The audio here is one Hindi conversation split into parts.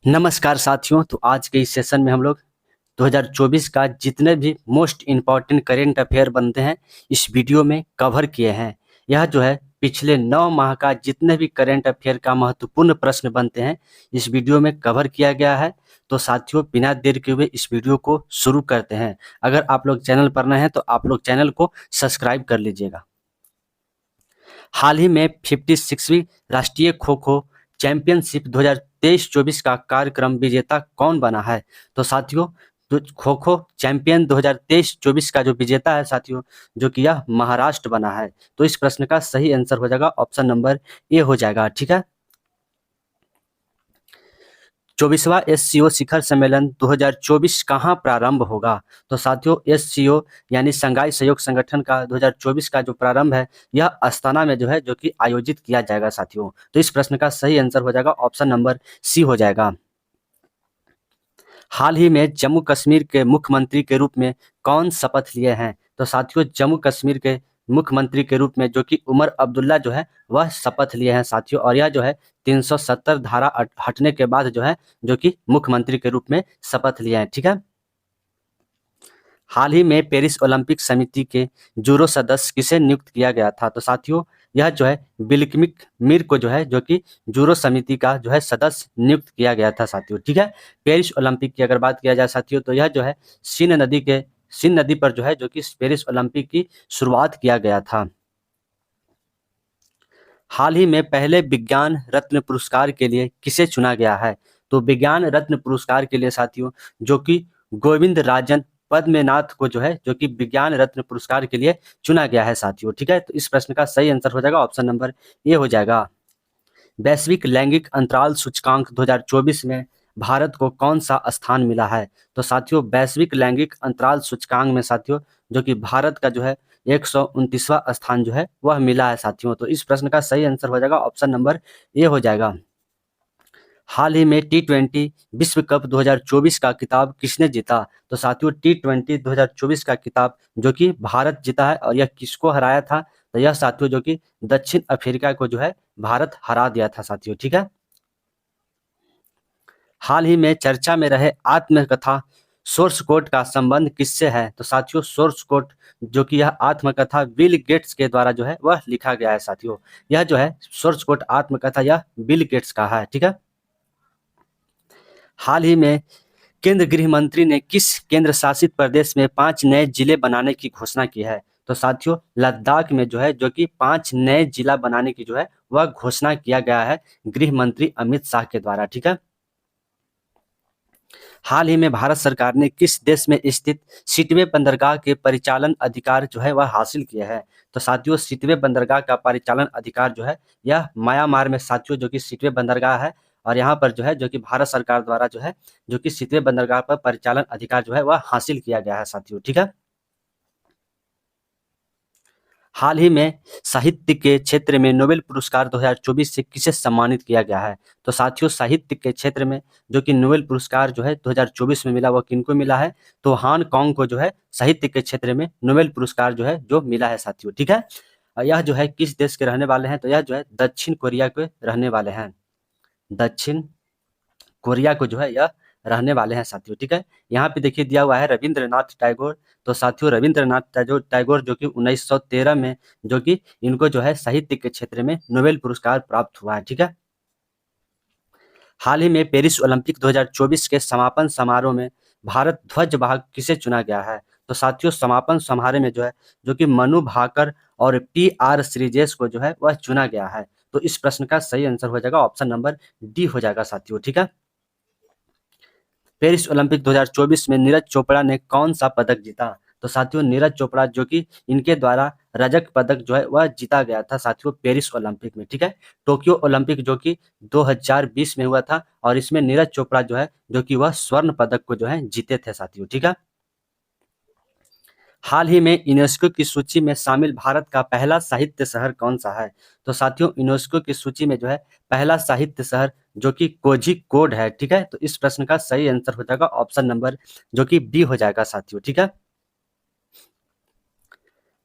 नमस्कार साथियों। तो आज के इस सेशन में हम लोग 2024 का जितने भी मोस्ट इम्पॉर्टेंट करेंट अफेयर बनते हैं इस वीडियो में कवर किए हैं। यह जो है पिछले 9 माह का जितने भी करेंट अफेयर का महत्वपूर्ण प्रश्न बनते हैं इस वीडियो में कवर किया गया है। तो साथियों बिना देर के हुए इस वीडियो को शुरू करते हैं। अगर आप लोग चैनल पर नए हैं तो आप लोग चैनल को सब्सक्राइब कर लीजिएगा। हाल ही में 56वीं राष्ट्रीय खो खो चैंपियनशिप 2023-24 का कार्यक्रम विजेता कौन बना है? तो साथियों खो खो चैंपियन 2023-24 का जो विजेता है साथियों, जो कि यह महाराष्ट्र बना है। तो इस प्रश्न का सही आंसर हो जाएगा ऑप्शन नंबर ए हो जाएगा। ठीक है। 24वां एससीओ शिखर सम्मेलन 2024 कहाँ प्रारंभ होगा? तो साथियों एससीओ यानी शंघाई सहयोग संगठन का 2024 का जो प्रारंभ है यह अस्थाना में जो है जो कि आयोजित किया जाएगा साथियों। तो इस प्रश्न का सही आंसर हो जाएगा ऑप्शन नंबर सी हो जाएगा। हाल ही में जम्मू कश्मीर के मुख्यमंत्री के रूप में कौन शपथ लिए हैं? तो साथियों जम्मू कश्मीर के मुख्यमंत्री के रूप में जो कि उमर अब्दुल्ला जो है वह शपथ लिए हैं साथियों। और यह जो है 370 धारा हटने के बाद जो है जो कि मुख्यमंत्री के रूप में शपथ लिए हैं। ठीक है। हाल ही में पेरिस ओलंपिक समिति के जूरो सदस्य किसे नियुक्त किया गया था? तो साथियों यह जो है बिल्किमिक मीर को जो है जो कि जूरो समिति का जो है सदस्य नियुक्त किया गया था साथियों। ठीक है। पेरिस ओलंपिक की अगर बात किया जाए साथियों तो यह जो है सिन नदी पर जो है जो कि पेरिस ओलंपिक की शुरुआत किया गया था। हाल ही में पहले विज्ञान रत्न पुरस्कार के लिए किसे चुना गया है? तो विज्ञान रत्न पुरस्कार के लिए साथियों जो कि गोविंद राजन पद्मनाथ को जो है जो कि विज्ञान रत्न पुरस्कार के लिए चुना गया है साथियों। ठीक है। तो इस प्रश्न का सही आंसर हो जाएगा ऑप्शन नंबर ए हो जाएगा। वैश्विक लैंगिक अंतराल सूचकांक 2024 में भारत को कौन सा स्थान मिला है? तो साथियों वैश्विक लैंगिक अंतराल सूचकांक में साथियों जो कि भारत का जो है 129वां स्थान जो है वह मिला है साथियों। तो इस प्रश्न का सही आंसर हो जाएगा ऑप्शन नंबर ए हो जाएगा। हाल ही में T20 विश्व कप 2024 का खिताब किसने जीता? तो साथियों T20 2024 का खिताब जो कि भारत जीता है। और यह किसको हराया था? तो यह साथियों जो कि दक्षिण अफ्रीका को जो है भारत हरा दिया था साथियों। ठीक है। हाल ही में चर्चा में रहे आत्मकथा सोर्स कोड का संबंध किससे है? तो साथियों सोर्स कोड जो कि यह आत्मकथा बिल गेट्स के द्वारा जो है वह लिखा गया है साथियों। यह जो है सोर्स कोड आत्मकथा यह बिल गेट्स का है। ठीक है। हाल ही में केंद्र गृह मंत्री ने किस केंद्र शासित प्रदेश में 5 नए जिले बनाने की घोषणा की है? तो साथियों लद्दाख में जो है जो कि 5 नए जिला बनाने की जो है वह घोषणा किया गया है गृह मंत्री अमित शाह के द्वारा। ठीक है। हाल ही में भारत सरकार ने किस देश में स्थित सिटवे बंदरगाह के परिचालन अधिकार जो है वह हासिल किए हैं? तो साथियों सिटवे बंदरगाह का परिचालन अधिकार जो है यह म्यांमार में साथियों जो कि सिटवे बंदरगाह है। और यहाँ पर जो है जो कि भारत सरकार द्वारा जो है जो कि सिटवे बंदरगाह पर परिचालन अधिकार जो है वह हासिल किया गया है साथियों। ठीक है। हाल ही में साहित्य के क्षेत्र में नोबेल पुरस्कार 2024 से किसे सम्मानित किया गया है? तो साथियों साहित्य के क्षेत्र में जो कि नोबेल पुरस्कार जो है 2024 में मिला वह किनको मिला है? तो हांगकांग को जो है साहित्य के क्षेत्र में नोबेल पुरस्कार जो है जो मिला है साथियों। ठीक है। और यह जो है किस देश के रहने वाले हैं? तो यह जो है दक्षिण कोरिया के रहने वाले हैं। दक्षिण कोरिया को जो है यह रहने वाले हैं साथियों। ठीक है। यहाँ पे देखिए दिया हुआ है रविंद्रनाथ टैगोर। तो साथियों रविंद्रनाथ टैगोर जो कि 1913 में जो कि इनको जो है साहित्य के क्षेत्र में नोबेल पुरस्कार प्राप्त हुआ है। ठीक है। हाल ही में पेरिस ओलंपिक 2024 के समापन समारोह में भारत ध्वज वाहक किसे चुना गया है? तो साथियों समापन समारोह में जो है जो कि मनु भाकर और PR श्रीजेश को जो है वह चुना गया है। तो इस प्रश्न का सही आंसर हो जाएगा ऑप्शन नंबर डी हो जाएगा साथियों। ठीक है। पेरिस ओलंपिक 2024 में नीरज चोपड़ा ने कौन सा पदक जीता? तो साथियों नीरज चोपड़ा जो कि इनके द्वारा रजत पदक जो है वह जीता गया था साथियों पेरिस ओलंपिक में। ठीक है। टोक्यो ओलंपिक जो कि 2020 में हुआ था और इसमें नीरज चोपड़ा जो है जो कि वह स्वर्ण पदक को जो है जीते थे साथियों। ठीक है। हाल ही में यूनेस्को की सूची में शामिल भारत का पहला साहित्य शहर कौन सा है? तो साथियों यूनेस्को की सूची में जो है पहला साहित्य शहर जो कि कोझिकोड है। ठीक है। तो इस प्रश्न का सही आंसर हो जाएगा ऑप्शन नंबर जो कि बी हो जाएगा साथियों। ठीक है।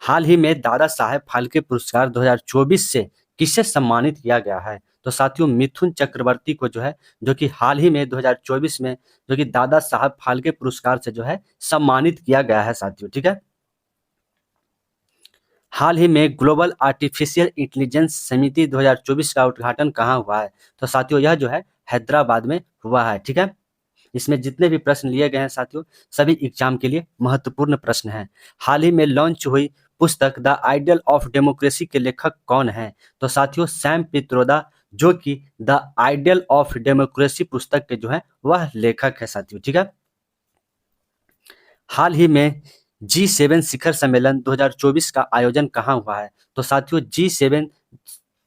हाल ही में दादा साहेब फाल्के पुरस्कार 2024 से किसे सम्मानित किया गया है? तो साथियों मिथुन चक्रवर्ती को जो है जो कि हाल ही में 2024 में जो कि दादा साहब फाल्के पुरस्कार से जो है सम्मानित किया गया है साथियों, ठीक है। हाल ही में ग्लोबल आर्टिफिशियल इंटेलिजेंस समिति 2024 का उद्घाटन कहाँ हुआ है? तो साथियों यह जो है हैदराबाद में हुआ है, ठीक है। इसमें जितने भी प्रश्न लिए गए हैं साथियों सभी एग्जाम के लिए महत्वपूर्ण प्रश्न हैं। हाल ही में लॉन्च हुई पुस्तक द आइडियल ऑफ डेमोक्रेसी के लेखक कौन है? तो साथियों सैम पित्रोदा जो कि द आइडियल ऑफ डेमोक्रेसी पुस्तक के जो है वह लेखक है साथियों, ठीक है। हाल ही में G7 शिखर सम्मेलन 2024 का आयोजन कहाँ हुआ है? तो साथियों G7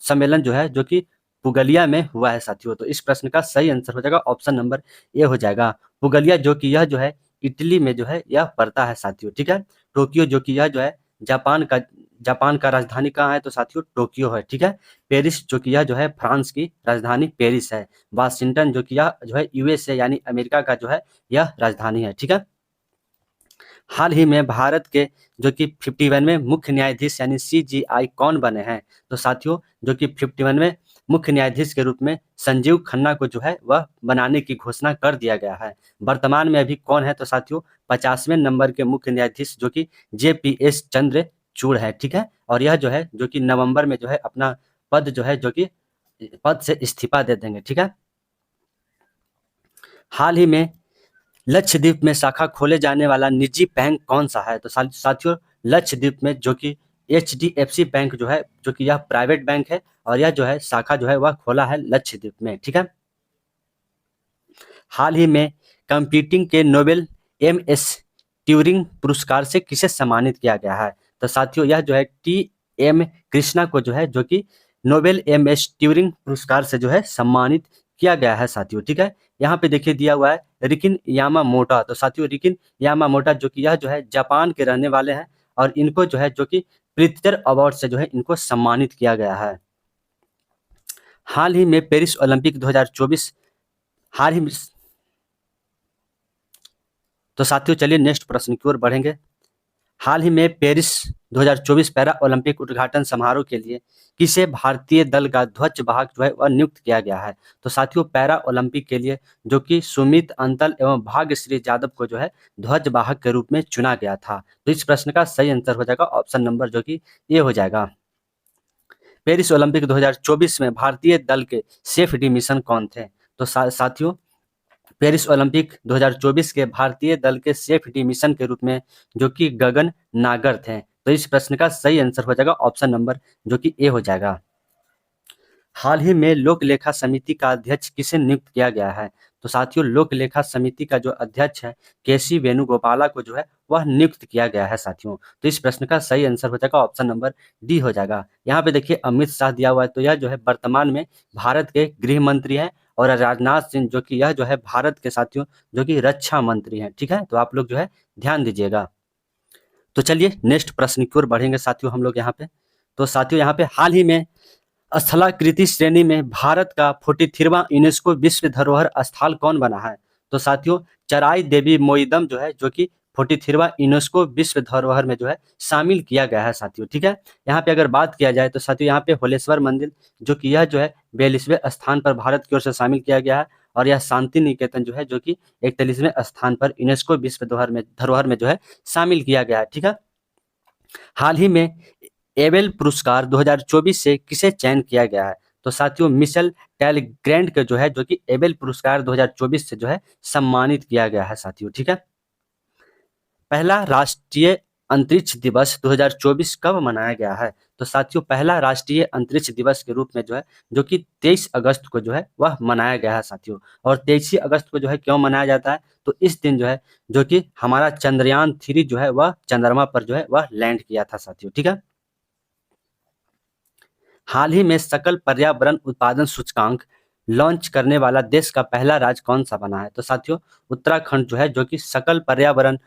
सम्मेलन जो है जो कि पुगलिया में हुआ है साथियों। तो इस प्रश्न का सही आंसर हो जाएगा ऑप्शन नंबर ए हो जाएगा। पुगलिया जो कि यह जो है इटली में जो है यह पड़ता है साथियों, ठीक है। टोक्यो जो कि यह जो है जापान का राजधानी कहाँ है? तो साथियों टोक्यो है, ठीक है। पेरिस जो कि यह जो है फ्रांस की राजधानी पेरिस है। वाशिंगटन जो कि यह जो है यूएसए यानी अमेरिका का जो है यह राजधानी है, ठीक है। हाल ही में भारत के जो कि 51वें मुख्य न्यायाधीश यानी CJI कौन बने हैं? तो साथियों जो कि 51वें मुख्य न्यायाधीश के रूप में संजीव खन्ना को जो है वह बनाने की घोषणा कर दिया गया है। वर्तमान में अभी कौन है? तो साथियों 50वें नंबर के मुख्य न्यायाधीश जो कि JPS चंद्रचूड़ है, ठीक है। और यह जो है जो कि नवंबर में जो है अपना पद जो है जो कि पद से इस्तीफा दे देंगे, ठीक है। हाल ही में लक्षद्वीप में शाखा खोले जाने वाला निजी बैंक कौन सा है? तो साथियों लक्षद्वीप में जो कि HDFC बैंक जो है जो कि यह प्राइवेट बैंक है और यह जो है शाखा जो है वह खोला है लक्षद्वीप में, ठीक है। हाल ही में कंप्यूटिंग के नोबेल MS ट्यूरिंग पुरस्कार से किसे सम्मानित किया गया है? तो साथियों यह जो है TM कृष्णा को जो है जो कि नोबेल MS ट्यूरिंग पुरस्कार से जो है सम्मानित किया गया है साथियों, ठीक है। यहाँ पे देखिए दिया हुआ है रिकिन यामामोटा। तो साथियों रिकिन यामामोटा जो कि यह जो है जापान के रहने वाले हैं और इनको जो है जो कि प्रित्जर अवार्ड से जो है इनको सम्मानित किया गया है। हाल ही में पेरिस ओलंपिक 2024 हाल ही में तो साथियों चलिए नेक्स्ट प्रश्न की ओर बढ़ेंगे। हाल ही में पेरिस 2024 पैरा ओलंपिक उद्घाटन समारोह के लिए किसे भारतीय दल का ध्वज वाहक जो है वह नियुक्त किया गया है? तो साथियों पैरा ओलंपिक के लिए जो कि सुमित अंतल एवं भाग्यश्री यादव को जो है ध्वज वाहक के रूप में चुना गया था। तो इस प्रश्न का सही आंसर हो जाएगा ऑप्शन नंबर जो कि ए हो जाएगा। पेरिस ओलंपिक 2024 में भारतीय दल के सेफ मिशन कौन थे? तो साथियों पेरिस ओलंपिक 2024 के भारतीय दल के सेफ्टी मिशन के रूप में जो कि गगन नागर थे। तो इस प्रश्न का सही आंसर हो जाएगा ऑप्शन नंबर जो कि ए हो जाएगा। हाल ही में लोक लेखा समिति का अध्यक्ष किसे नियुक्त किया गया है? तो साथियों लोक लेखा समिति का जो अध्यक्ष है KC वेणुगोपाला को जो है वह नियुक्त किया गया है साथियों। तो इस प्रश्न का सही आंसर हो जाएगा ऑप्शन नंबर डी हो जाएगा। यहाँ पे देखिए अमित शाह दिया हुआ है तो यह जो है वर्तमान में भारत के गृह मंत्री हैं और राजनाथ सिंह जो कि यह जो है भारत के साथियों जो कि रक्षा मंत्री हैं, ठीक है। तो आप लोग जो है ध्यान दीजिएगा। तो चलिए नेक्स्ट प्रश्न की ओर बढ़ेंगे साथियों हम लोग यहाँ पे। तो साथियों यहाँ पे हाल ही में स्थलाकृति श्रेणी में भारत का 43वां यूनेस्को विश्व धरोहर स्थल कौन बना है? तो साथियों चराई देवी मोइदम जो है जो कि 43वां यूनेस्को विश्व धरोहर में जो है शामिल किया गया है साथियों, ठीक है। यहाँ पे अगर बात किया जाए तो साथियों यहाँ पे होलेश्वर मंदिर जो कि यह जो है 42वें स्थान पर भारत की ओर से शामिल किया गया है और यह शांति निकेतन जो है जो कि 41वें स्थान पर यूनेस्को विश्व धरोहर में जो है शामिल किया गया है, ठीक है। हाल ही में एबेल पुरस्कार 2024 से किसे चयन किया गया है? तो साथियों मिशेल टेलग्रैंड के जो है जो कि एबेल पुरस्कार 2024 से जो है सम्मानित किया गया है साथियों, ठीक है। पहला राष्ट्रीय अंतरिक्ष दिवस 2024 कब मनाया गया है? तो साथियों पहला राष्ट्रीय अंतरिक्ष दिवस के रूप में जो है जो कि 23 अगस्त को जो है वह मनाया गया है साथियों। और 23 अगस्त को जो है क्यों मनाया जाता है? तो इस दिन जो है जो कि हमारा चंद्रयान 3 जो है वह चंद्रमा पर जो है वह लैंड किया था साथियों, ठीक है। हाल ही में सकल पर्यावरण उत्पादन सूचकांक लॉन्च करने वाला देश का पहला राज्य कौन सा बना है? तो साथियों उत्तराखंड जो है जो कि सकल पर्यावरण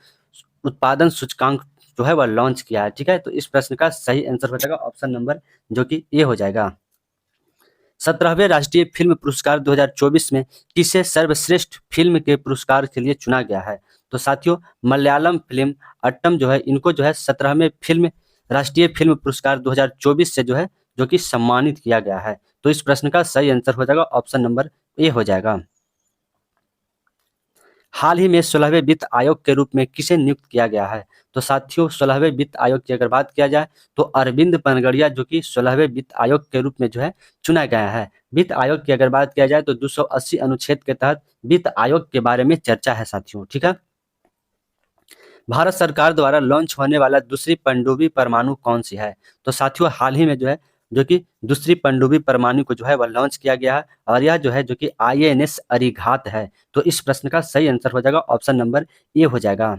उत्पादन सूचकांक जो है वह लॉन्च किया है, ठीक है। तो इस प्रश्न का सही आंसर हो जाएगा ऑप्शन नंबर जो कि ए हो जाएगा। 17वें राष्ट्रीय फिल्म पुरस्कार 2024 में किसे सर्वश्रेष्ठ फिल्म के पुरस्कार के लिए चुना गया है? तो साथियों मलयालम फिल्म अट्टम जो है इनको जो है 17वें फिल्म राष्ट्रीय फिल्म पुरस्कार 2024 से जो है जो कि सम्मानित किया गया है। तो इस प्रश्न का सही आंसर हो जाएगा ऑप्शन नंबर ए हो जाएगा। हाल ही में 16वें वित्त आयोग के रूप में किसे नियुक्त किया गया है? तो साथियों 16वें वित्त आयोग की अगर बात किया जाए तो अरविंद पनगड़िया जो कि 16वें वित्त आयोग के रूप में जो है चुना गया है। वित्त आयोग की अगर बात किया जाए तो 280 अनुच्छेद के तहत वित्त आयोग के बारे में चर्चा है साथियों, ठीक है। भारत सरकार द्वारा लॉन्च होने वाला दूसरी पनडुब्बी परमाणु कौन सी है? तो साथियों हाल ही में जो है जो कि दूसरी पनडुब्बी परमाणु को जो है वह लॉन्च किया गया है और यह जो है जो कि INS अरिघात है। तो इस प्रश्न का सही आंसर हो जाएगा ऑप्शन नंबर ए हो जाएगा।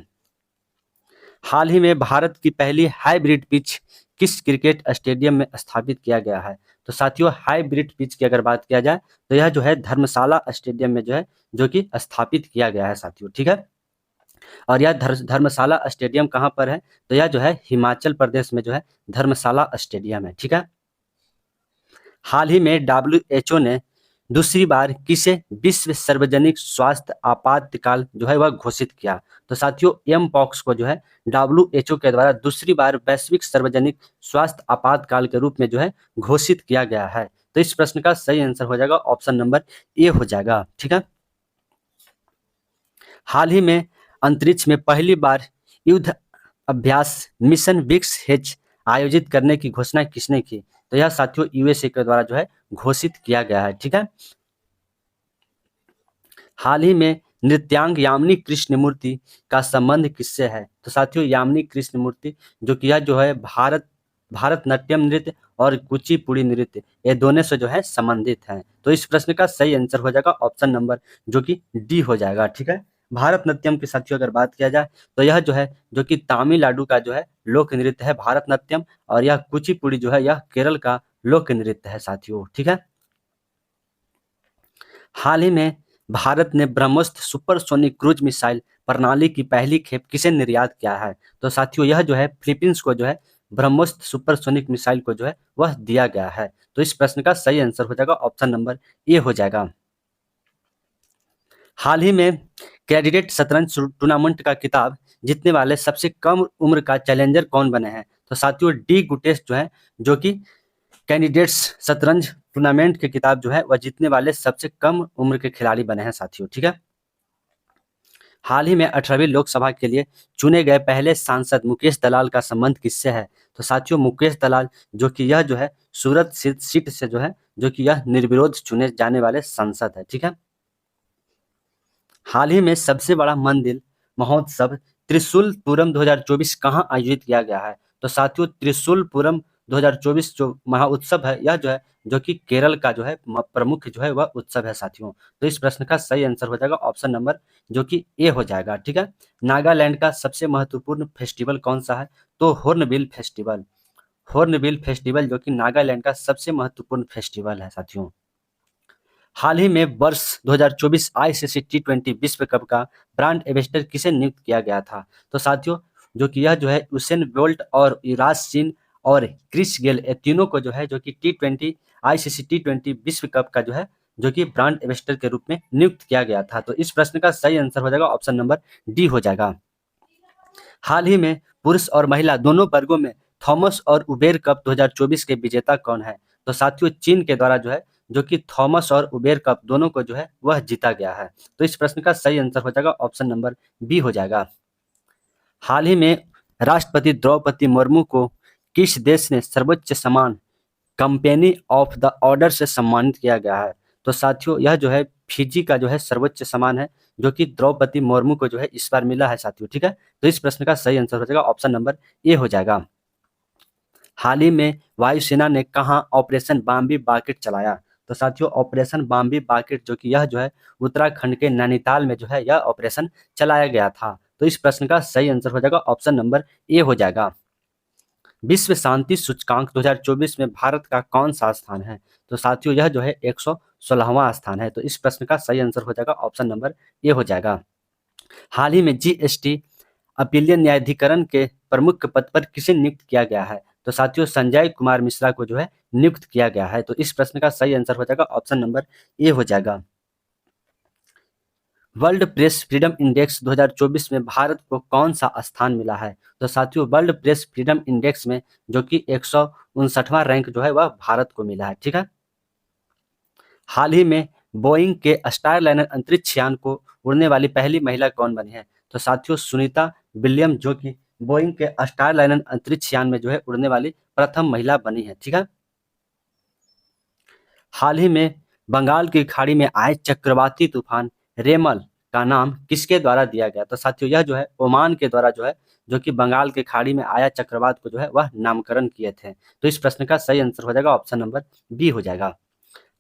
हाल ही में भारत की पहली हाइब्रिड पिच किस क्रिकेट स्टेडियम में स्थापित किया गया है? तो साथियों हाइब्रिड पिच की अगर बात किया जाए तो यह जो है धर्मशाला स्टेडियम में जो है जो कि स्थापित किया गया है साथियों, ठीक है। और यह धर्मशाला स्टेडियम कहाँ पर है? तो यह जो है हिमाचल प्रदेश में जो है धर्मशाला स्टेडियम है, ठीक है। हाल ही में WHO ने दूसरी बार किसे विश्व सार्वजनिक स्वास्थ्य आपातकाल जो है वह घोषित किया? तो साथियों एम पॉक्स को जो है WHO के द्वारा दूसरी बार वैश्विक सार्वजनिक स्वास्थ्य आपातकाल के रूप में जो है घोषित किया गया है। तो इस प्रश्न का सही आंसर हो जाएगा ऑप्शन नंबर ए हो जाएगा, ठीक है। हाल ही में अंतरिक्ष में पहली बार युद्ध अभ्यास मिशन विक्स-हेच आयोजित करने की घोषणा किसने की? तो यह साथियों USA के द्वारा जो है घोषित किया गया है, ठीक है। हाल ही में नृत्यांग यामिनी कृष्णमूर्ति का संबंध किससे है? तो साथियों यामिनी कृष्णमूर्ति जो कि यह जो है भारतनाट्यम नृत्य और कुचिपुड़ी नृत्य ये दोनों से जो है संबंधित हैं। तो इस प्रश्न का सही आंसर हो जाएगा ऑप्शन नंबर जो कि डी हो जाएगा, ठीक है। भारतनाट्यम की साथियों अगर बात किया जाए तो यह जो है जो कि तमिलनाडु का जो है लोक नृत्य है भारतनाट्यम और यह कुचिपुड़ी जो है यह केरल का लोक नृत्य है साथियों, ठीक है। हाल ही में भारत ने ब्रह्मोस सुपरसोनिक क्रूज मिसाइल प्रणाली की पहली खेप किसे निर्यात किया है? तो साथियों यह जो है फिलीपींस को जो है ब्रह्मोस सुपरसोनिक मिसाइल को जो है वह दिया गया है। तो इस प्रश्न का सही आंसर हो जाएगा ऑप्शन नंबर ए हो जाएगा। हाल ही में कैंडिडेट शतरंज टूर्नामेंट का खिताब जीतने वाले सबसे कम उम्र का चैलेंजर कौन बने हैं? तो साथियों डी गुटेस जो है जो कि कैंडिडेट्स शतरंज टूर्नामेंट के खिताब जो है वह जीतने वाले सबसे कम उम्र के खिलाड़ी बने हैं साथियों, ठीक है। हाल ही में 18वीं लोकसभा के लिए चुने गए पहले सांसद मुकेश दलाल का संबंध किससे है? तो साथियों मुकेश दलाल जो कि यह जो है सूरत सीट से जो है जो कि यह निर्विरोध चुने जाने वाले सांसद है, ठीक है। हाल ही में सबसे बड़ा मंदिर महोत्सव त्रिशूलपुरम 2024 कहाँ आयोजित किया गया है? तो साथियों त्रिशूलपुरम 2024 जो महोत्सव है यह जो है जो कि केरल का जो है प्रमुख जो है वह उत्सव है साथियों। तो इस प्रश्न का सही आंसर हो जाएगा ऑप्शन नंबर जो कि ए हो जाएगा, ठीक है। नागालैंड का सबसे महत्वपूर्ण फेस्टिवल कौन सा है? तो हॉर्नबिल फेस्टिवल। हॉर्नबिल फेस्टिवल जो कि नागालैंड का सबसे महत्वपूर्ण फेस्टिवल है साथियों। हाल ही में वर्ष 2024 ICC T20 विश्व कप का ब्रांड एम्बेसडर किसे नियुक्त किया गया था? तो साथियों जो कि यह जो है उसेन बोल्ट और युवराज सिंह और क्रिस गेल ये तीनों को जो है जो कि ICC T20 विश्व कप का जो है जो कि ब्रांड एम्बेसडर के रूप में नियुक्त किया गया था। तो इस प्रश्न का सही आंसर हो जाएगा ऑप्शन नंबर डी हो जाएगा। हाल ही में पुरुष और महिला दोनों वर्गों में थॉमस और उबेर कप 2024 के विजेता कौन है? तो साथियों चीन के द्वारा जो है जो कि थॉमस और उबेर कप दोनों को जो है वह जीता गया है। तो इस प्रश्न का सही आंसर हो जाएगा ऑप्शन नंबर बी हो जाएगा। हाल ही में राष्ट्रपति द्रौपदी मुर्मू को किस देश ने सर्वोच्च सम्मान कंपनी ऑफ द ऑर्डर से सम्मानित किया गया है? तो साथियों यह जो है फिजी का जो है सर्वोच्च सम्मान है जो कि द्रौपदी मुर्मू को जो है इस बार मिला है साथियों, ठीक है। तो इस प्रश्न का सही आंसर हो जाएगा ऑप्शन नंबर ए हो जाएगा। हाल ही में वायुसेना ने कहाँ ऑपरेशन बाम्बी बाकेट चलाया? तो साथियों ऑपरेशन बाम्बी बाकेट जो कि यह जो है उत्तराखंड के नैनीताल में जो है यह ऑपरेशन चलाया गया था। तो इस प्रश्न का सही आंसर हो जाएगा ऑप्शन नंबर ए हो जाएगा। विश्व शांति सूचकांक 2024 में भारत का कौन सा स्थान है? तो साथियों यह जो है 116वां स्थान है। तो इस प्रश्न का सही आंसर हो जाएगा ऑप्शन नंबर ए हो जाएगा। हाल ही में GST अपीलीय न्यायाधिकरण के प्रमुख पद पर किसे नियुक्त किया गया है? तो साथियों संजय कुमार मिश्रा को जो है नियुक्त किया गया है। तो इस प्रश्न का सही आंसर हो जाएगा ऑप्शन नंबर ए हो जाएगा। वर्ल्ड प्रेस फ्रीडम इंडेक्स 2024 में भारत को कौन सा स्थान मिला है? तो साथियों वर्ल्ड प्रेस फ्रीडम इंडेक्स में जो कि 159वां रैंक जो है वह भारत को मिला है, ठीक है। हाल ही में बोइंग के स्टारलाइनर अंतरिक्ष यान को उड़ने वाली पहली महिला कौन बनी है? तो साथियों सुनीता विलियम जो कि बोइंग के स्टारलाइनर अंतरिक्ष यान में जो है उड़ने वाली प्रथम महिला बनी है। ठीक है। हाल ही में बंगाल की खाड़ी में आए चक्रवाती तूफान रेमल का नाम किसके द्वारा दिया गया? तो साथियों यह जो है ओमान के द्वारा जो है जो कि बंगाल की खाड़ी में आया चक्रवात को जो है वह नामकरण किए थे। तो इस प्रश्न का सही आंसर हो जाएगा ऑप्शन नंबर बी हो जाएगा।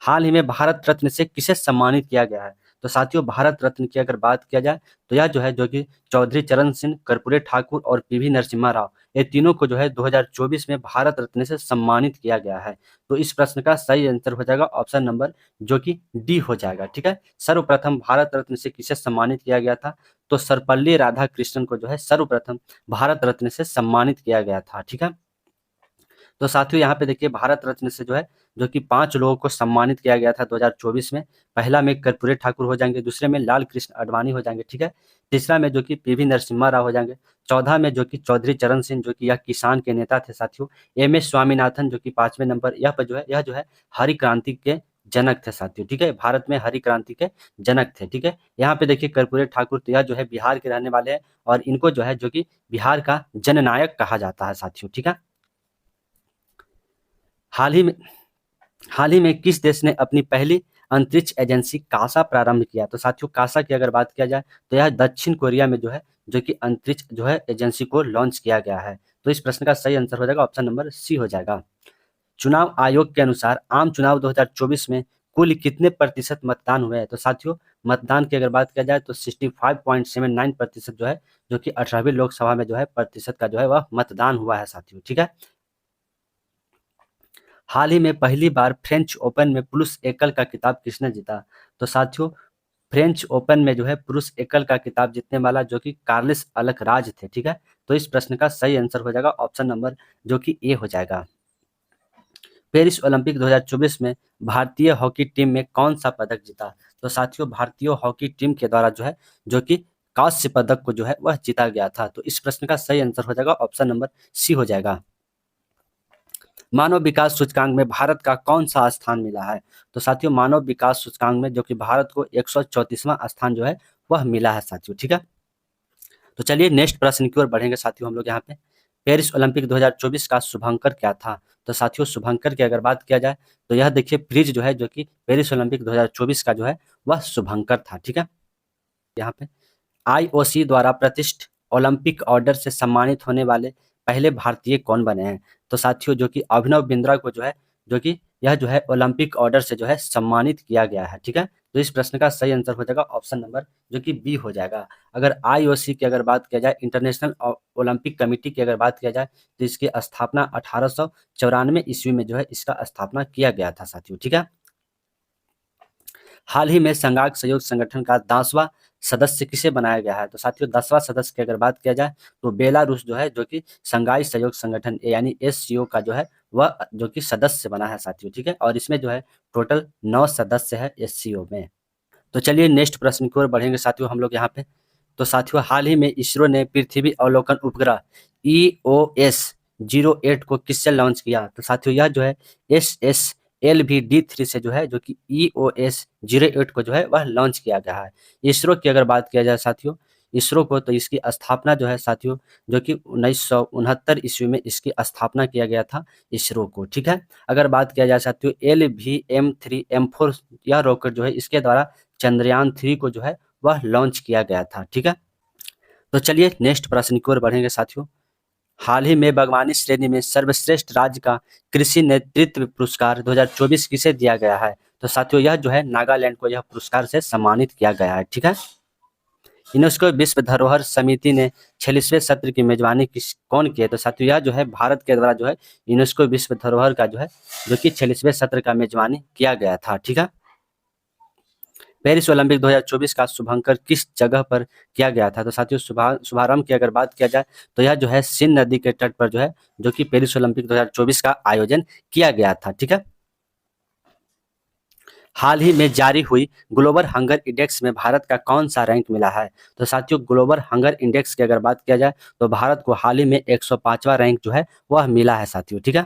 हाल ही में भारत रत्न से किसे सम्मानित किया गया है? तो साथियों भारत रत्न की अगर बात किया जाए तो यह जो है जो कि चौधरी चरण सिंह, कर्पूरी ठाकुर और पीवी नरसिम्हा राव, ये तीनों को जो है 2024 में भारत रत्न से सम्मानित किया गया है। तो इस प्रश्न का सही आंसर हो जाएगा ऑप्शन नंबर जो कि डी हो जाएगा। ठीक है। सर्वप्रथम भारत रत्न से किसे सम्मानित किया गया था? तो सर्वपल्ली राधाकृष्णन को जो है सर्वप्रथम भारत रत्न से सम्मानित किया गया था। ठीक है। तो साथियों यहाँ पे देखिए भारत रत्न से जो है जो कि 5 लोगों को सम्मानित किया गया था 2024 में। पहला में कर्पूरी ठाकुर हो जाएंगे, दूसरे में लाल कृष्ण आडवाणी हो जाएंगे। ठीक है। तीसरा में जो कि पीवी नरसिम्हा राव हो जाएंगे। चौथा में जो कि चौधरी चरण सिंह जो कि यह किसान के नेता थे साथियों। एम एस स्वामीनाथन जो कि 5वें नंबर, यह जो है हरि क्रांति के जनक थे साथियों। ठीक है। भारत में हरि क्रांति के जनक थे। ठीक है। यहाँ पे देखिए कर्पूरी ठाकुर तो यह जो है बिहार के रहने वाले हैं और इनको जो है जो कि बिहार का जननायक कहा जाता है साथियों। ठीक है। हाल ही में हाल ही में किस देश ने अपनी पहली अंतरिक्ष एजेंसी कासा प्रारंभ किया? तो साथियों कासा की अगर बात किया जाए तो यह दक्षिण कोरिया में जो है जो कि अंतरिक्ष जो है एजेंसी को लॉन्च किया गया है। तो इस प्रश्न का सही आंसर हो जाएगा ऑप्शन नंबर सी हो जाएगा। चुनाव आयोग के अनुसार आम चुनाव 2024 में कुल कितने प्रतिशत मतदान हुए हैं? तो साथियों मतदान की अगर बात किया जाए तो 65.79% जो है जो कि 18वीं लोकसभा में जो है प्रतिशत का जो है वह मतदान हुआ है साथियों। ठीक है। हाल ही में पहली बार फ्रेंच ओपन में पुरुष एकल का खिताब किसने जीता? तो साथियों फ्रेंच ओपन में जो है पुरुष एकल का खिताब जीतने वाला जो कि कार्लोस अल्कराज थे। ठीक है। तो इस प्रश्न का सही आंसर हो जाएगा ऑप्शन नंबर जो कि ए हो जाएगा। पेरिस ओलंपिक 2024 में भारतीय हॉकी टीम में कौन सा पदक जीता? तो साथियों भारतीय हॉकी टीम के द्वारा जो है जो कि कांस्य पदक को जो है वह जीता गया था। तो इस प्रश्न का सही आंसर हो जाएगा ऑप्शन नंबर सी हो जाएगा। मानव विकास सूचकांक में भारत का कौन सा स्थान मिला है? तो साथियों मानव विकास सूचकांक में जो कि भारत को 134वां स्थान जो है वह मिला है साथियों। ठीक है। तो चलिए नेक्स्ट प्रश्न की ओर बढ़ेंगे साथियों हम लोग यहाँ पे। पेरिस ओलंपिक 2024 का शुभंकर क्या था? तो साथियों शुभंकर की अगर बात किया जाए तो यह देखिए प्रिज जो है जो कि पेरिस ओलंपिक 2024 का जो है वह शुभंकर था। ठीक है। यहाँ पे आईओसी द्वारा प्रतिष्ठित ओलंपिक ऑर्डर से सम्मानित होने वाले पहले भारतीय कौन बने हैं? तो साथियों जो कि अभिनव बिंद्रा को जो है जो कि यह जो है ओलंपिक ऑर्डर से जो है सम्मानित किया गया है। ठीक है। तो इस प्रश्न का सही आंसर हो जाएगा ऑप्शन नंबर जो कि बी हो जाएगा। अगर आईओसी की अगर बात किया जाए इंटरनेशनल ओलंपिक कमेटी की अगर बात किया जाए तो इसकी स्थापना 1894 ईस्वी में जो है इसका स्थापना किया गया था साथियों। ठीक है। हाल ही में संघाग सहयोग संगठन का 10वां सदस्य किसे बनाया गया है? तो साथियों 10वां सदस्य की अगर बात किया जाए तो बेलारूस जो है जो कि संघाई सहयोग संगठन यानी एससीओ का जो है वह जो कि सदस्य बना है साथियों। ठीक है। और इसमें जो है टोटल 9 सदस्य है एससीओ में। तो चलिए नेक्स्ट प्रश्न की ओर बढ़ेंगे साथियों हम लोग यहाँ पे। तो साथियों हाल ही में इसरो ने पृथ्वी अवलोकन उपग्रह EOS-08 को किससे लॉन्च किया? तो साथियों यह जो है SSLV-D3 से जो है जो कि EOS-08 को जो है वह लॉन्च किया गया है। इसरो की अगर बात किया जाए साथियों इसरो को तो इसकी स्थापना जो है साथियों जो कि 1969 ईस्वी में इसकी स्थापना किया गया था इसरो को। ठीक है। अगर बात किया जाए साथियों LVM-3M4 यह रॉकेट जो है इसके द्वारा चंद्रयान 3 को जो है वह लॉन्च किया गया था। ठीक है। तो चलिए नेक्स्ट प्रश्न की ओर बढ़ेंगे साथियों। हाल ही में बागवानी श्रेणी में सर्वश्रेष्ठ राज्य का कृषि नेतृत्व पुरस्कार 2024 किसे दिया गया है? तो साथियों यह जो है नागालैंड को यह पुरस्कार से सम्मानित किया गया है। ठीक है। यूनेस्को विश्व धरोहर समिति ने 46वें सत्र की मेजबानी कौन की है? तो साथियों यह जो है भारत के द्वारा जो है यूनेस्को विश्व धरोहर का जो है जो कि 46वें सत्र का मेजबानी किया गया था। ठीक है। पेरिस ओलंपिक 2024 का शुभंकर किस जगह पर किया गया था? तो साथियों शुभारंभ की अगर बात किया जाए तो यह जो है सिंध नदी के तट पर जो है जो कि पेरिस ओलंपिक 2024 का आयोजन किया गया था। ठीक है। हाल ही में जारी हुई ग्लोबल हंगर इंडेक्स में भारत का कौन सा रैंक मिला है? तो साथियों ग्लोबल हंगर इंडेक्स की अगर बात किया जाए तो भारत को हाल ही में 105वां रैंक जो है वह मिला है साथियों। ठीक है।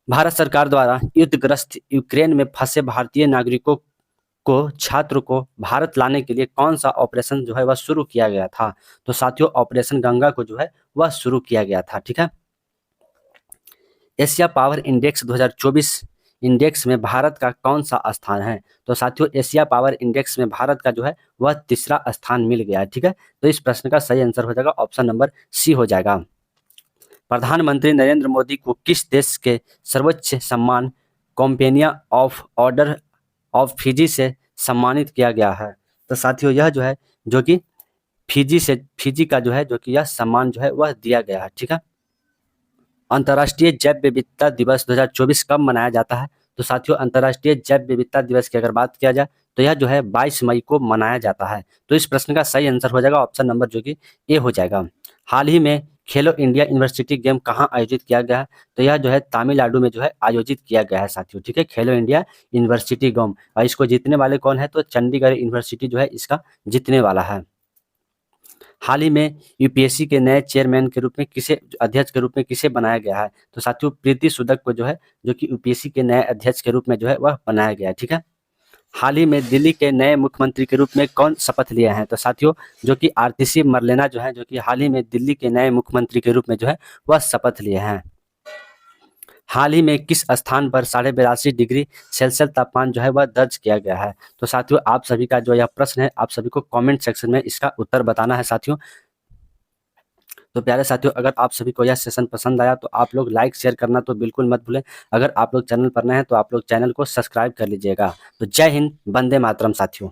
भारत सरकार द्वारा युद्धग्रस्त यूक्रेन में फंसे भारतीय नागरिकों को छात्र को भारत लाने के लिए कौन सा ऑपरेशन जो है वह शुरू किया गया था? तो साथियों ऑपरेशन गंगा को जो है वह शुरू किया गया था। ठीक है। एशिया पावर इंडेक्स 2024 इंडेक्स में भारत का कौन सा स्थान है? तो साथियों एशिया पावर इंडेक्स में भारत का जो है वह तीसरा स्थान मिल गया है। ठीक है। तो इस प्रश्न का सही आंसर हो जाएगा ऑप्शन नंबर सी हो जाएगा। प्रधानमंत्री नरेंद्र मोदी को किस देश के सर्वोच्च सम्मान companion of order of Fiji से सम्मानित किया गया है? तो साथियों यह जो है जो कि फिजी का जो है जो कि यह सम्मान जो है वह दिया गया है। ठीक है। अंतर्राष्ट्रीय जैव विविधता दिवस 2024 कब मनाया जाता है? तो साथियों अंतर्राष्ट्रीय जैव विविधता दिवस की अगर बात किया जाए तो यह जो है 22 मई को मनाया जाता है। तो इस प्रश्न का सही आंसर हो जाएगा ऑप्शन नंबर जो कि ए हो जाएगा। हाल ही में खेलो इंडिया यूनिवर्सिटी गेम कहाँ आयोजित किया गया है? तो यह जो है तमिलनाडु में जो है आयोजित किया गया है साथियों। ठीक है। खेलो इंडिया यूनिवर्सिटी गेम और इसको जीतने वाले कौन है? तो चंडीगढ़ यूनिवर्सिटी जो है इसका जीतने वाला है। हाल ही में यूपीएससी के नए चेयरमैन के रूप में किसे अध्यक्ष के रूप में किसे बनाया गया है? तो साथियों प्रीति सुदक को जो है जो कि यूपीएससी के नए अध्यक्ष के रूप में जो है वह बनाया गया है। ठीक है। हाल ही में दिल्ली के नए मुख्यमंत्री के रूप में कौन शपथ लिए हैं? तो साथियों जो कि आरतीसी मरलेना जो है जो कि हाल ही में दिल्ली के नए मुख्यमंत्री के रूप में जो है वह शपथ लिए हैं। हाल ही में किस स्थान पर 82.5 डिग्री सेल्सियस तापमान जो है वह दर्ज किया गया है? तो साथियों आप सभी का जो यह प्रश्न है आप सभी को कमेंट सेक्शन में इसका उत्तर बताना है साथियों। तो प्यारे साथियों अगर आप सभी को यह सेशन पसंद आया तो आप लोग लाइक शेयर करना तो बिल्कुल मत भूलें। अगर आप लोग चैनल पर नए हैं तो आप लोग चैनल को सब्सक्राइब कर लीजिएगा। तो जय हिंद, वंदे मातरम साथियों।